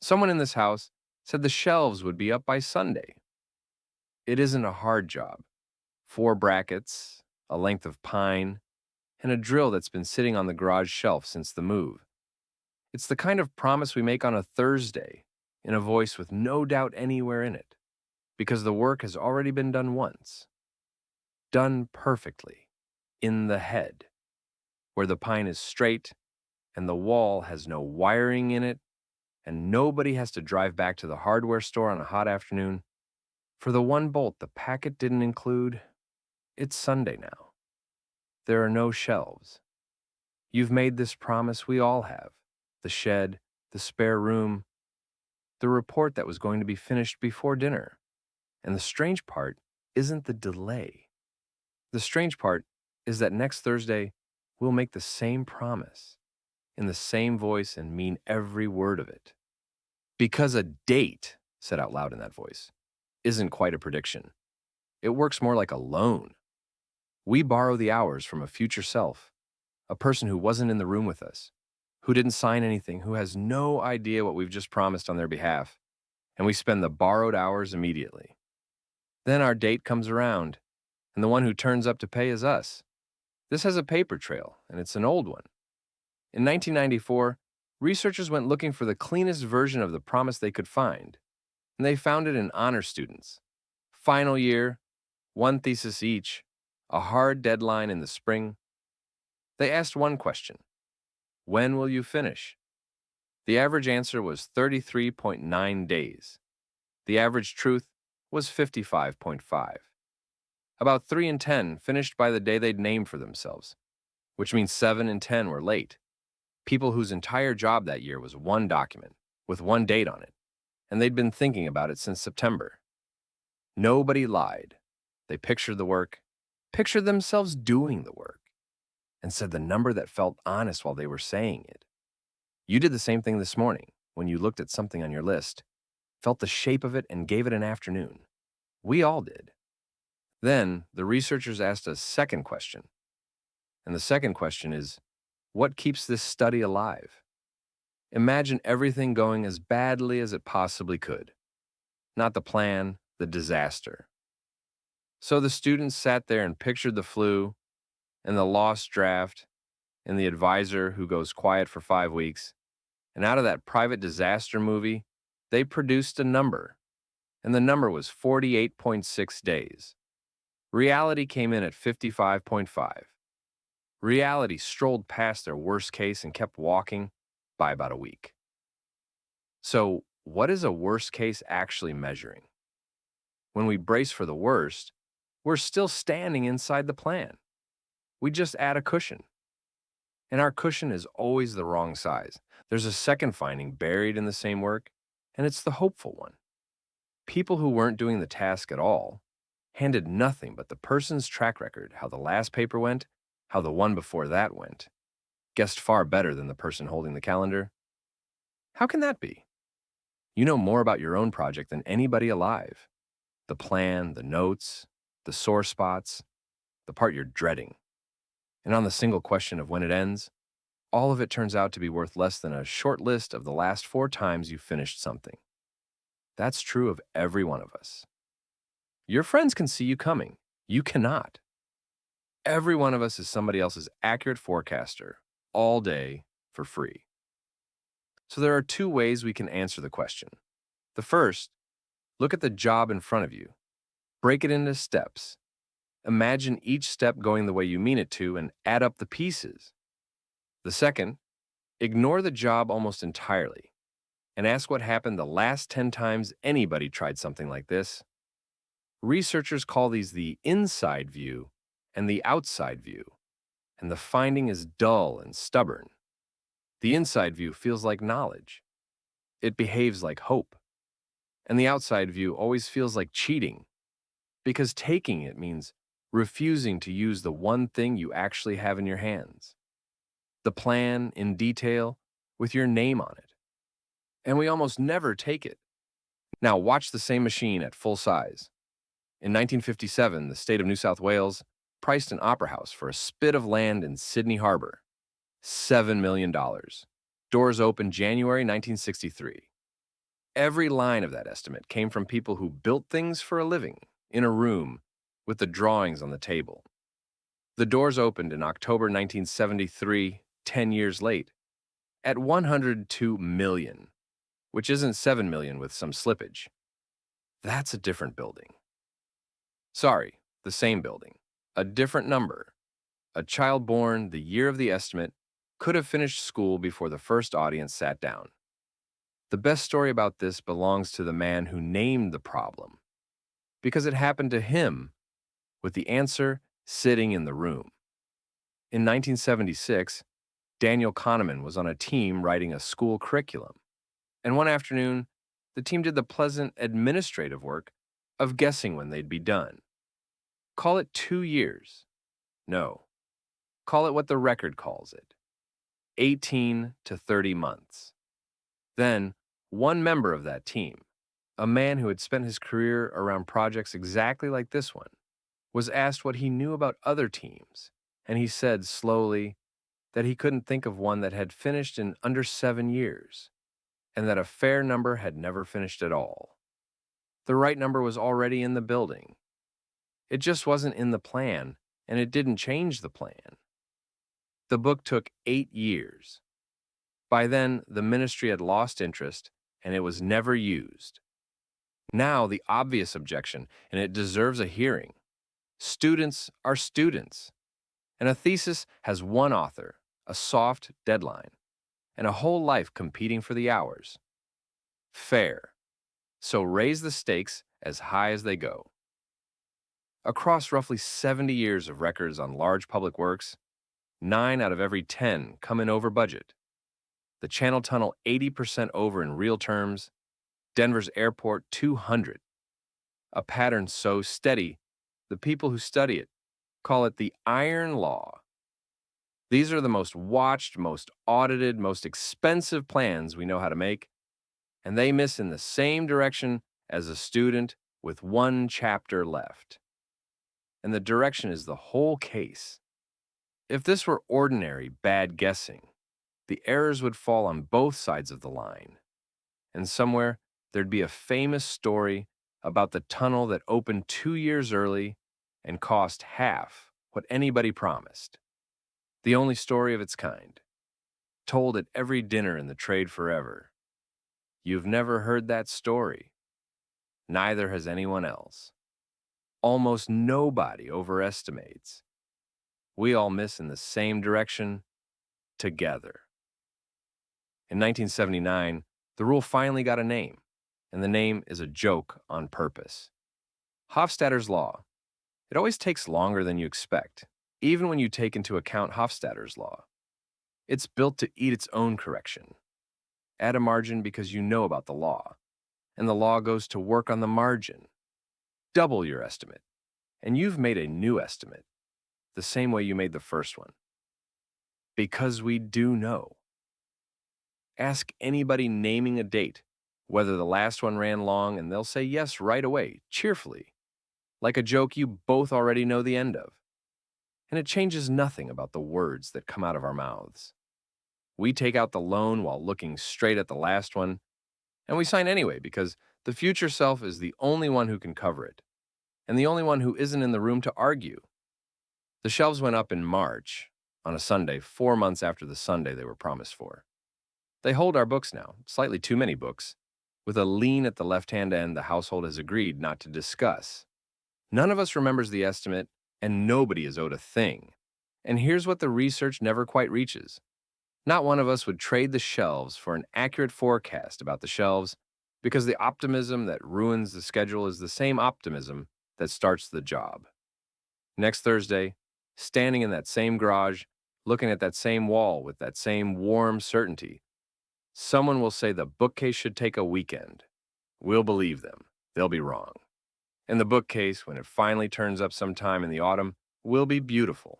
Someone in this house said the shelves would be up by Sunday. It isn't a hard job. 4 brackets, a length of pine, and a drill that's been sitting on the garage shelf since the move. It's the kind of promise we make on a Thursday, in a voice with no doubt anywhere in it, because the work has already been done once. Done perfectly, in the head, where the pine is straight and the wall has no wiring in it, and nobody has to drive back to the hardware store on a hot afternoon. For the one bolt the packet didn't include, it's Sunday now. There are no shelves. You've made this promise we all have. The shed, the spare room, the report that was going to be finished before dinner. And the strange part isn't the delay. The strange part is that next Thursday, we'll make the same promise, in the same voice and mean every word of it. Because a date, said out loud in that voice, isn't quite a prediction. It works more like a loan. We borrow the hours from a future self, a person who wasn't in the room with us, who didn't sign anything, who has no idea what we've just promised on their behalf, and we spend the borrowed hours immediately. Then our date comes around, and the one who turns up to pay is us. This has a paper trail, and it's an old one. In 1994, researchers went looking for the cleanest version of the promise they could find, and they found it in honor students. Final year, one thesis each, a hard deadline in the spring. They asked one question: when will you finish? The average answer was 33.9 days. The average truth was 55.5. About 3 in 10 finished by the day they'd named for themselves, which means 7 in 10 were late. People whose entire job that year was one document, with one date on it, and they'd been thinking about it since September. Nobody lied. They pictured the work, pictured themselves doing the work, and said the number that felt honest while they were saying it. You did the same thing this morning when you looked at something on your list, felt the shape of it, and gave it an afternoon. We all did. Then the researchers asked a second question. And the second question is, what keeps this study alive? Imagine everything going as badly as it possibly could. Not the plan, the disaster. So the students sat there and pictured the flu, and the lost draft, and the advisor who goes quiet for 5 weeks. And out of that private disaster movie, they produced a number. And the number was 48.6 days. Reality came in at 55.5. Reality strolled past their worst case and kept walking by about a week. So, what is a worst case actually measuring? When we brace for the worst, we're still standing inside the plan. We just add a cushion. And our cushion is always the wrong size. There's a second finding buried in the same work, and it's the hopeful one. People who weren't doing the task at all handed nothing but the person's track record, how the last paper went, how the one before that went. Guessed far better than the person holding the calendar. How can that be? You know more about your own project than anybody alive. The plan, the notes, the sore spots, the part you're dreading. And on the single question of when it ends, all of it turns out to be worth less than a short list of the last 4 times you finished something. That's true of every one of us. Your friends can see you coming. You cannot. Every one of us is somebody else's accurate forecaster, all day, for free. So there are 2 ways we can answer the question. The first, look at the job in front of you. Break it into steps. Imagine each step going the way you mean it to and add up the pieces. The second, ignore the job almost entirely and ask what happened the last 10 times anybody tried something like this. Researchers call these the inside view and the outside view, and the finding is dull and stubborn. The inside view feels like knowledge. It behaves like hope. And the outside view always feels like cheating, because taking it means refusing to use the one thing you actually have in your hands. The plan in detail with your name on it. And we almost never take it. Now watch the same machine at full size. In 1957, the state of New South Wales priced an opera house for a spit of land in Sydney Harbor. $7 million. Doors open January 1963. Every line of that estimate came from people who built things for a living, in a room, with the drawings on the table. The doors opened in October 1973, 10 years late, at 102 million, which isn't 7 million with some slippage. That's a different building. Sorry, the same building. A different number. A child born the year of the estimate could have finished school before the first audience sat down. The best story about this belongs to the man who named the problem, because it happened to him, with the answer sitting in the room. In 1976, Daniel Kahneman was on a team writing a school curriculum, and one afternoon, the team did the pleasant administrative work of guessing when they'd be done. Call it 2 years. No, call it what the record calls it, 18 to 30 months. Then, one member of that team, a man who had spent his career around projects exactly like this one, was asked what he knew about other teams, and he said slowly that he couldn't think of one that had finished in under 7 years, and that a fair number had never finished at all. The right number was already in the building. It just wasn't in the plan, and it didn't change the plan. The book took 8 years. By then, the ministry had lost interest, and it was never used. Now, the obvious objection, and it deserves a hearing. Students are students, and a thesis has one author, a soft deadline, and a whole life competing for the hours. Fair. So raise the stakes as high as they go. Across roughly 70 years of records on large public works, 9 out of every 10 come in over budget. The Channel Tunnel 80% over in real terms, Denver's airport 200. A pattern so steady, the people who study it call it the iron law. These are the most watched, most audited, most expensive plans we know how to make, and they miss in the same direction as a student with one chapter left. And the direction is the whole case. If this were ordinary bad guessing, the errors would fall on both sides of the line. And somewhere, there'd be a famous story about the tunnel that opened 2 years early and cost half what anybody promised. The only story of its kind, told at every dinner in the trade forever. You've never heard that story. Neither has anyone else. Almost nobody overestimates. We all miss in the same direction, together. In 1979, the rule finally got a name, and the name is a joke on purpose. Hofstadter's law. It always takes longer than you expect, even when you take into account Hofstadter's law. It's built to eat its own correction. Add a margin because you know about the law, and the law goes to work on the margin. Double your estimate, and you've made a new estimate, the same way you made the first one. Because we do know. Ask anybody naming a date, whether the last one ran long, and they'll say yes right away, cheerfully, like a joke you both already know the end of. And it changes nothing about the words that come out of our mouths. We take out the loan while looking straight at the last one, and we sign anyway because the future self is the only one who can cover it, and the only one who isn't in the room to argue. The shelves went up in March, on a Sunday, 4 months after the Sunday they were promised for. They hold our books now, slightly too many books, with a lien at the left-hand end the household has agreed not to discuss. None of us remembers the estimate, and nobody is owed a thing. And here's what the research never quite reaches. Not one of us would trade the shelves for an accurate forecast about the shelves, because the optimism that ruins the schedule is the same optimism that starts the job. Next Thursday, standing in that same garage, looking at that same wall with that same warm certainty, someone will say the bookcase should take a weekend. We'll believe them. They'll be wrong. And the bookcase, when it finally turns up sometime in the autumn, will be beautiful.